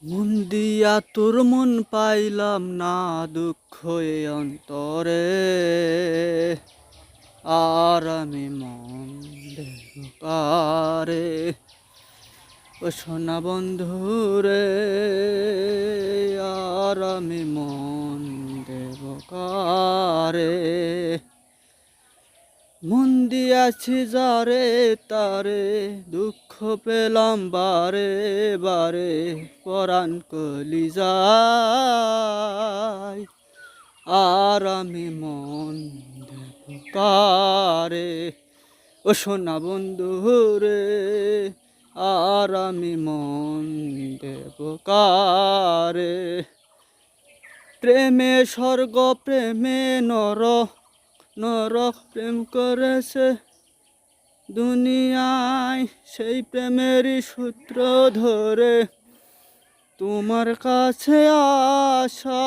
মন দিয়া তোর মন পাইলাম না, দুঃখ এ অন্তরে। আর আমি মন দেব কারে? ও সোনা বন্ধু রে, আর আমি মন দেব কারে? মন দিয়াছি যারে তারে, দুঃখ পেলাম বারে বারে, পরাণ কলি যায়। আর আমি মন দেব কারে? ও সোনা বন্ধু রে, আর আমি মন দেব কারে? প্রেমে স্বর্গ প্রেমে নরক, নরক প্রেম করেছে দুনিয়ায়। সেই প্রেমেরই সূত্র ধরে তোমার কাছে আসা।